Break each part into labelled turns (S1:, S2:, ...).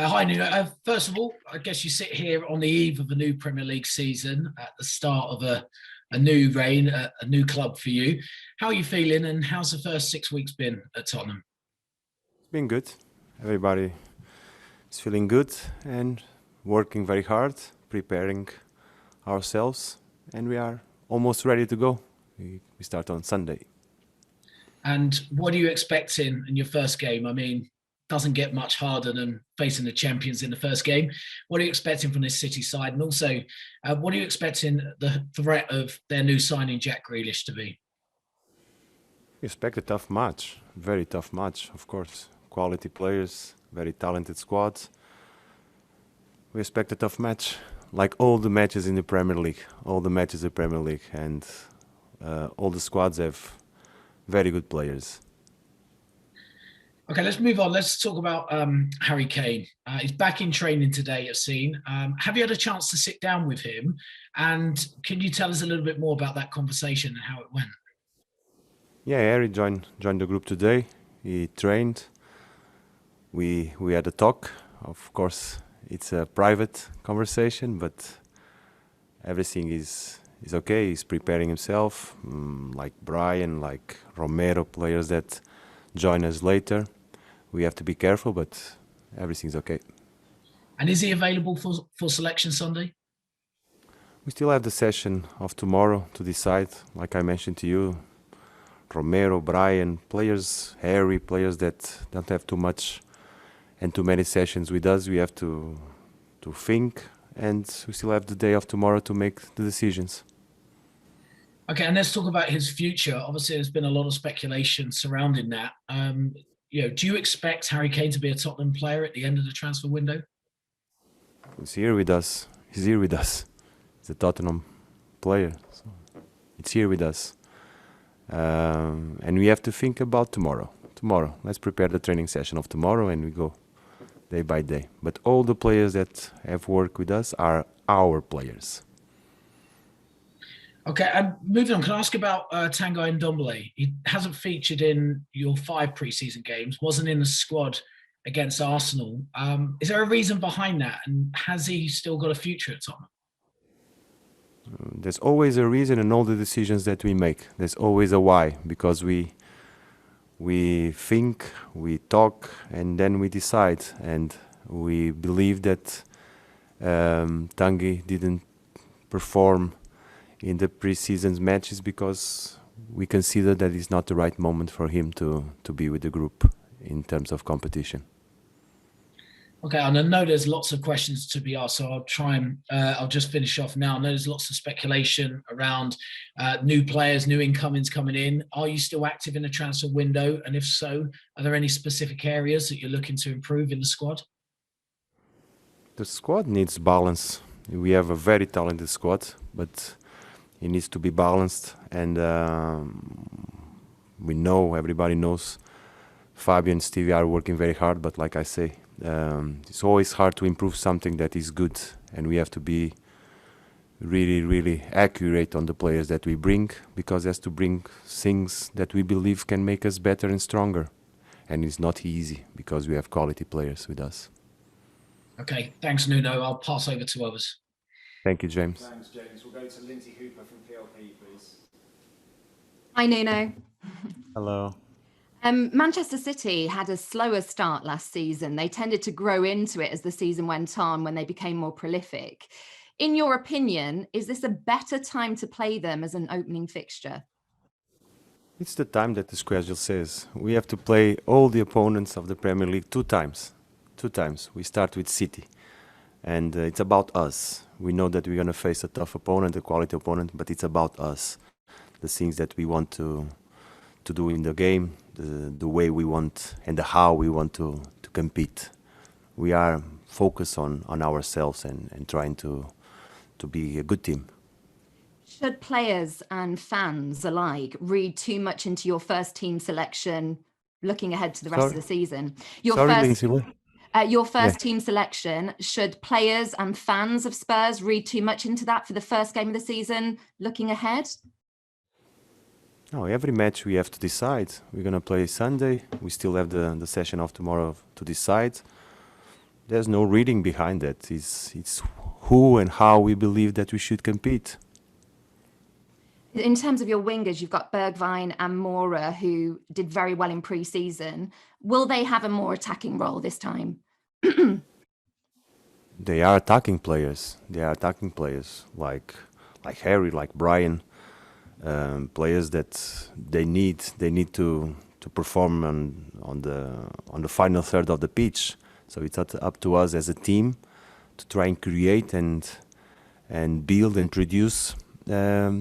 S1: Hi, Nuno. First of all, I guess you sit here on the eve of a new Premier League season at the start of a new reign, a new club for you. How are you feeling and how's the first 6 weeks been at Tottenham?
S2: It's been good. Everybody is feeling good and working very hard, preparing ourselves, and we are almost ready to go. We start on Sunday.
S1: And what are you expecting in your first game? I mean, doesn't get much harder than facing the champions in the first game. What are you expecting from this City side? And also, what are you expecting the threat of their new signing, Jack Grealish, to be?
S2: We expect a tough match, very tough match, of course. Quality players, very talented squad. We expect a tough match, like all the matches in the Premier League, and all the squads have very good players.
S1: Okay, let's move on. Let's talk about Harry Kane. He's back in training today, I've seen. Have you had a chance to sit down with him? And can you tell us a little bit more about that conversation and how it went?
S2: Yeah, Harry joined the group today. He trained. We had a talk. Of course, it's a private conversation, but everything is okay. He's preparing himself, like Brian, like Romero, players that join us later. We have to be careful, but everything's okay.
S1: And is he available for selection Sunday?
S2: We still have the session of tomorrow to decide. Like I mentioned to you, Romero, Brian, players, Harry, players that don't have too much and too many sessions with us. We have to think, and we still have the day of tomorrow to make the decisions.
S1: Okay, and let's talk about his future. Obviously, there's been a lot of speculation surrounding that. Do you expect Harry Kane to be a Tottenham player at the end of the transfer window?
S2: He's here with us. He's here with us. He's a Tottenham player. So it's here with us. And we have to think about tomorrow. Tomorrow, let's prepare the training session of tomorrow and we go day by day. But all the players that have worked with us are our players.
S1: Okay, and moving on, can I ask about Tanguy Ndombele? He hasn't featured in your 5 preseason games, wasn't in the squad against Arsenal. Is there a reason behind that? And has he still got a future at Tottenham?
S2: There's always a reason in all the decisions that we make. There's always a why, because we think, we talk, and then we decide. And we believe that Tanguy didn't perform in the pre-season matches because we consider that it's not the right moment for him to be with the group in terms of competition.
S1: Okay, and I know there's lots of questions to be asked, so I'll try and I'll just finish off now. I know there's lots of speculation around new players, new incomings coming in. Are you still active in the transfer window? And if so, are there any specific areas that you're looking to improve in the squad?
S2: The squad needs balance. We have a very talented squad, but it needs to be balanced. And we know, everybody knows, Fabio and Stevie are working very hard, but like I say, it's always hard to improve something that is good, and we have to be really, really accurate on the players that we bring, because it has to bring things that we believe can make us better and stronger. And it's not easy because we have quality players with us.
S1: Okay, thanks, Nuno. I'll pass over to others.
S2: Thank you, James.
S3: Thanks, James. We'll go to Lindsay Hooper from PLP, please.
S4: Hi, Nuno.
S2: Hello.
S4: Manchester City had a slower start last season. They tended to grow into it as the season went on when they became more prolific. In your opinion, is this a better time to play them as an opening fixture?
S2: It's the time that the schedule says. We have to play all the opponents of the Premier League 2 times. 2 times. We start with City. And it's about us. We know that we're going to face a tough opponent, a quality opponent, but it's about us. The things that we want to do in the game, the way we want and the how we want to compete. We are focused on ourselves and trying to be a good team.
S4: Should players and fans alike read too much into your first team selection looking ahead to the rest of the season? Your first team selection, should players and fans of Spurs read too much into that for the first game of the season looking ahead?
S2: No, every match we have to decide. We're going to play Sunday. We still have the session of tomorrow to decide. There's no reading behind that. It's who and how we believe that we should compete.
S4: In terms of your wingers, you've got Bergwijn and Mora, who did very well in pre-season. Will they have a more attacking role this time?
S2: They are attacking players. They are attacking players like Harry, like Brian, players that they need to perform on the final third of the pitch. So it's up to us as a team to try and create and build and produce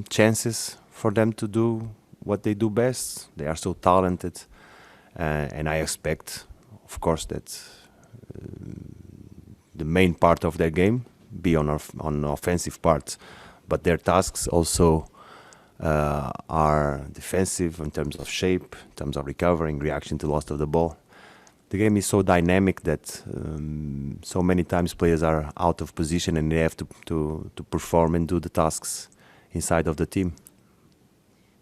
S2: chances for them to do what they do best. They are so talented, and I expect, of course, that the main part of their game be on offensive part, but their tasks also are defensive in terms of shape, in terms of recovering, reaction to loss of the ball. The game is so dynamic that so many times players are out of position and they have to perform and do the tasks inside of the team.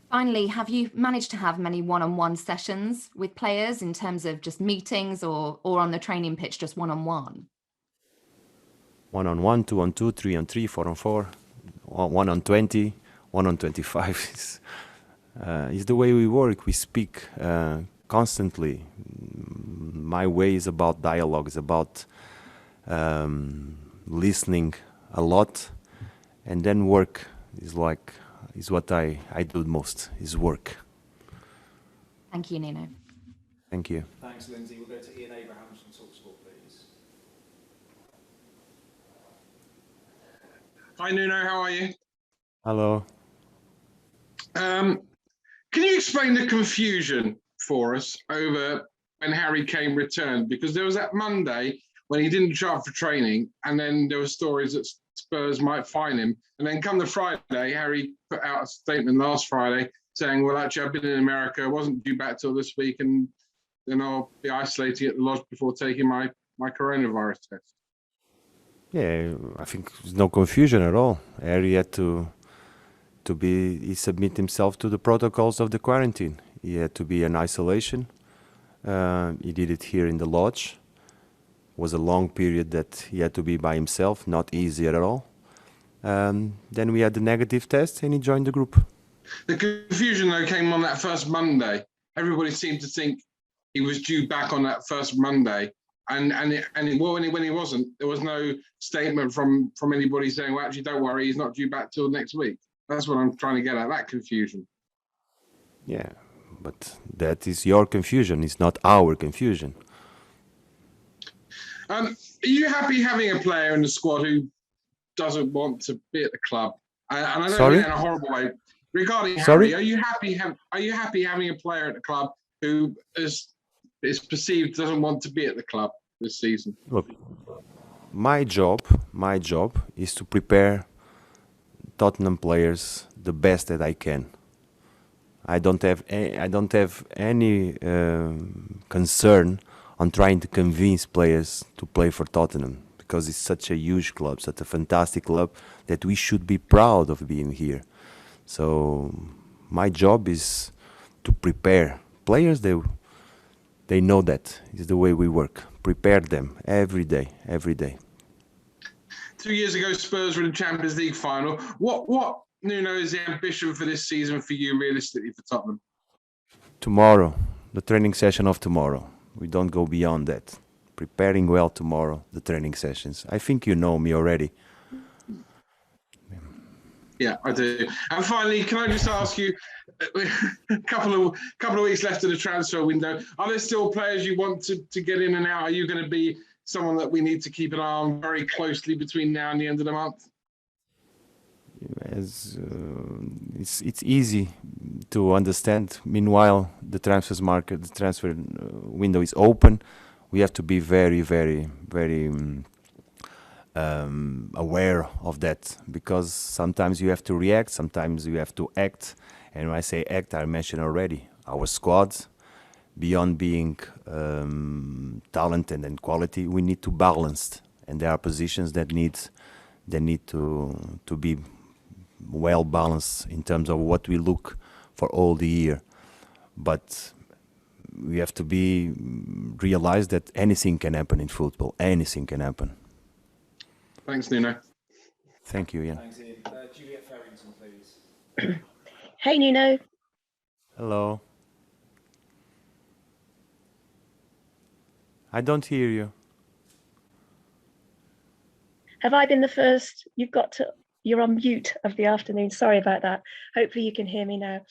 S4: Finally, have you managed to have many one-on-one sessions with players in terms of just meetings or on the training pitch, just one-on-one?
S2: 1-on-1, 2-on-2, 3-on-3, 4-on-4, 1-on-20, 1-on-25 is the way we work. We speak constantly. My way is about dialogue, is about listening a lot, and then work is what I do most, is work.
S4: Thank you, Nuno.
S2: Thank you.
S3: Thanks, Lindsay. We'll go to Ian Abrahams from TalkSport, please.
S5: Hi, Nuno. How are you?
S2: Hello.
S5: Can you explain the confusion for us over when Harry Kane returned? Because there was that Monday when he didn't show up for training, and then there were stories that Spurs might fine him. And then come the Friday, Harry put out a statement last Friday saying, well, actually, I've been in America, I wasn't due back till this week, and then I'll be isolating at the lodge before taking my coronavirus test.
S2: Yeah, I think there's no confusion at all. Harry had to submit himself to the protocols of the quarantine. He had to be in isolation. He did it here in the lodge. It was a long period that he had to be by himself, not easy at all. Then we had the negative test and he joined the group.
S5: The confusion, though, came on that first Monday. Everybody seemed to think he was due back on that first Monday. And when he wasn't, there was no statement from anybody saying, well, actually, don't worry, he's not due back till next week. That's what I'm trying to get at, that confusion.
S2: Yeah, but that is your confusion. It's not our confusion.
S5: Are you happy having a player in the squad who doesn't want to be at the club? And I don't mean in a horrible way. Regarding Harry, are you happy having a player at the club who is perceived doesn't want to be at the club this season?
S2: Look, my job is to prepare Tottenham players the best that I can. I don't have any concern on trying to convince players to play for Tottenham, because it's such a huge club, such a fantastic club that we should be proud of being here. So my job is to prepare players. They know that is the way we work. Prepare them every day.
S5: 2 years ago, Spurs were in the Champions League final. What Nuno, is the ambition for this season for you, realistically, for Tottenham?
S2: Tomorrow, the training session of tomorrow. We don't go beyond that. Preparing well tomorrow, the training sessions. I think you know me already.
S5: Yeah, I do. And finally, can I just ask you, a couple of weeks left of the transfer window, are there still players you want to get in and out? Are you going to be someone that we need to keep an eye on very closely between now and the end of the month?
S2: It's easy to understand. Meanwhile, the transfer window is open. We have to be very, very, very aware of that, because sometimes you have to react, sometimes you have to act. And when I say act, I mentioned already our squad. Beyond being talented and quality, we need to balance, and there are positions that need to be well balanced in terms of what we look for all the year. But we have to be realize that anything can happen in football. Anything can happen.
S5: Thanks, Nuno.
S2: Thank you, Ian.
S3: Thanks, Ian. Juliet Farrington, please.
S6: Hey, Nuno.
S2: Hello. I don't hear you.
S6: Have I been the first? You're on mute of the afternoon. Sorry about that. Hopefully you can hear me now.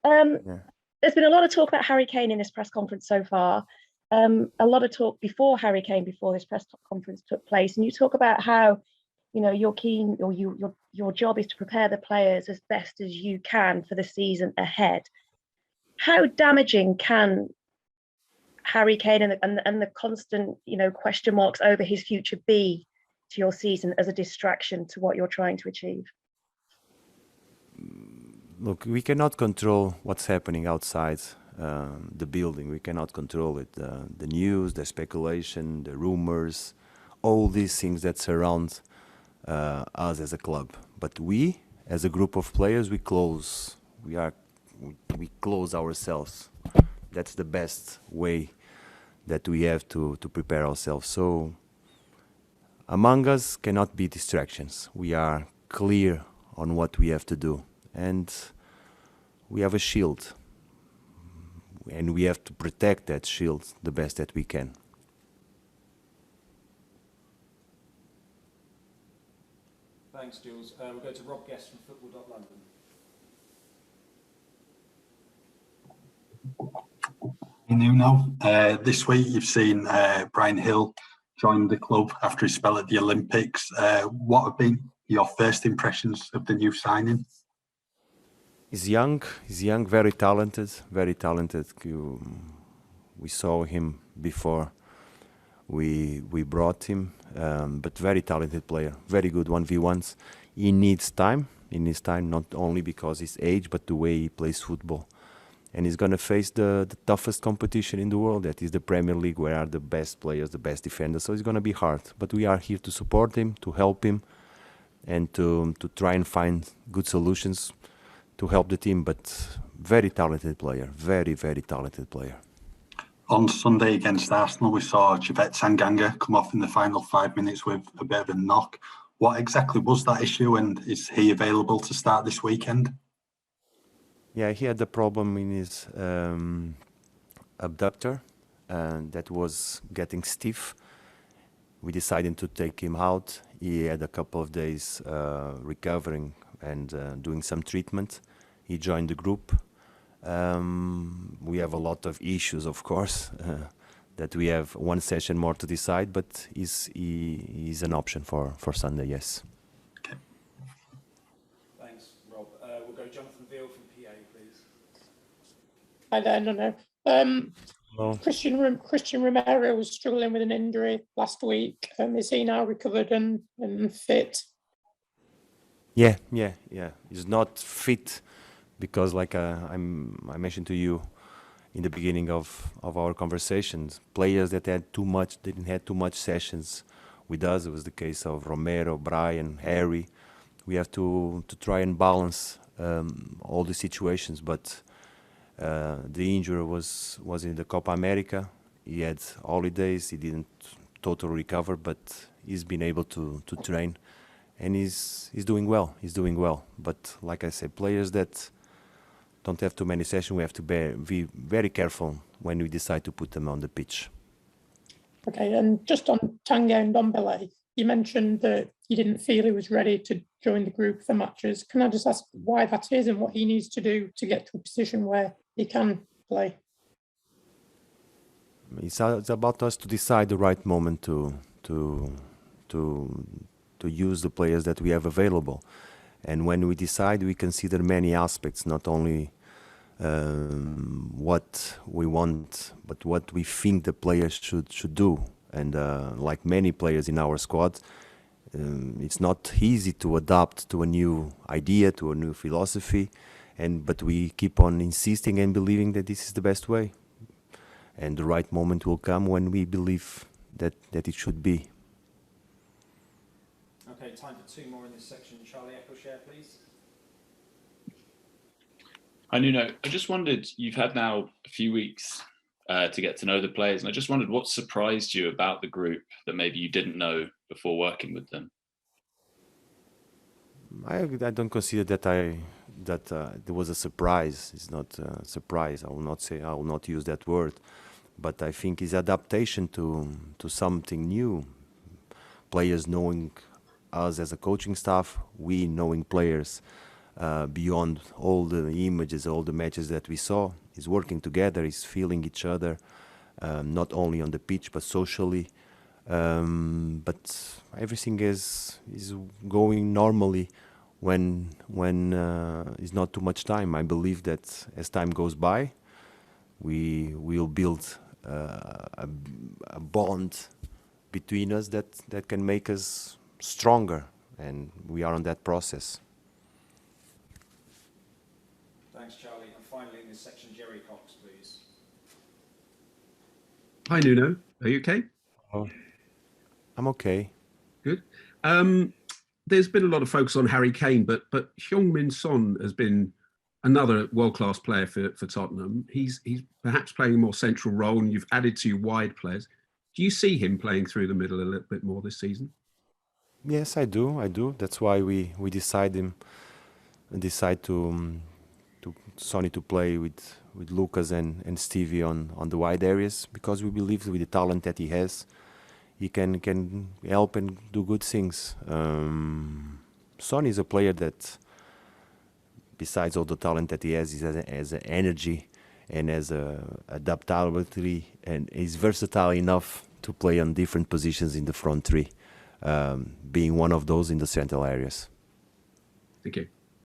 S2: Yeah.
S6: There's been a lot of talk about Harry Kane in this press conference so far. A lot of talk before Harry Kane, before this press conference took place. And you talk about how, you're keen, or your job is to prepare the players as best as you can for the season ahead. How damaging can Harry Kane and the constant, question marks over his future be to your season as a distraction to what you're trying to achieve?
S2: Look, we cannot control what's happening outside the building. We cannot control it. The news, the speculation, the rumors, all these things that surround us as a club. But we, as a group of players, we close ourselves. That's the best way that we have to prepare ourselves. So among us cannot be distractions. We are clear on what we have to do. And we have a shield. And we have to protect that shield the best that we can.
S3: Thanks, Jules. We'll go to Rob Guest from Football.London.
S7: Nuno, this week you've seen Brian Hill join the club after his spell at the Olympics. What have been your first impressions of the new signing?
S2: He's young, very talented. We saw him before we brought him, but very talented player, very good 1v1s. He needs time, not only because his age, but the way he plays football. And he's going to face the toughest competition in the world, that is the Premier League, where are the best players, the best defenders. So it's going to be hard. But we are here to support him, to help him, and to try and find good solutions to help the team. But very talented player, very, very talented player.
S7: On Sunday against Arsenal, we saw Javette Tanganga come off in the final 5 minutes with a bit of a knock. What exactly was that issue, and is he available to start this weekend?
S2: Yeah, he had a problem in his abductor that was getting stiff. We decided to take him out. He had a couple of days recovering and doing some treatment. He joined the group. We have a lot of issues, of course, that we have one session more to decide, but he's an option for Sunday, yes.
S7: Okay.
S3: Thanks, Rob. We'll go Jonathan Veal from PA, please.
S8: Hi there, Nuno. Christian Romero was struggling with an injury last week. Is he now recovered and fit?
S2: Yeah. He's not fit because, like I mentioned to you in the beginning of our conversations, players that didn't have too much sessions with us. It was the case of Romero, Brian, Harry. We have to try and balance all the situations, but the injury was in the Copa America. He had holidays. He didn't totally recover, but he's been able to train, and he's doing well. But like I said, players that don't have too many sessions, we have to be very careful when we decide to put them on the pitch.
S8: Okay, and just on Tanguy and Ndombele, you mentioned that you didn't feel he was ready to join the group for matches. Can I just ask why that is and what he needs to do to get to a position where he can play?
S2: It's about us to decide the right moment to use the players that we have available. And when we decide, we consider many aspects, not only what we want, but what we think the players should do. And like many players in our squad, it's not easy to adapt to a new idea, to a new philosophy, but we keep on insisting and believing that this is the best way. And the right moment will come when we believe that it should be.
S3: Okay, time for two more in this section. Charlie Eccleshare, please.
S9: Hi, Nuno. I just wondered, you've had now a few weeks to get to know the players. And I just wondered what surprised you about the group that maybe you didn't know before working with them.
S2: I don't consider that there was a surprise. It's not a surprise. I will not use that word, but I think it's adaptation to something new. Players knowing us as a coaching staff, we knowing players beyond all the images, all the matches that we saw. Is working together, is feeling each other, not only on the pitch but socially. But everything is going normally when it's not too much time. I believe that as time goes by, we will build a bond between us that can make us stronger, and we are on that process.
S3: Thanks, Charlie. And finally, in this section, Jerry Cox, please.
S10: Hi, Nuno. Are you okay?
S2: Oh, I'm okay.
S10: Good. There's been a lot of focus on Harry Kane, but Heung-min Son has been another world-class player for Tottenham. He's perhaps playing a more central role, and you've added 2 wide players. Do you see him playing through the middle a little bit more this season?
S2: Yes, I do. That's why we decide to Sonny to play with Lucas and Stevie on the wide areas, because we believe with the talent that he has, he can help and do good things. Sonny is a player that, besides all the talent that he has an energy and has adaptability, and is versatile enough to play on different positions in the front three, being one of those in the central areas.
S10: Thank you.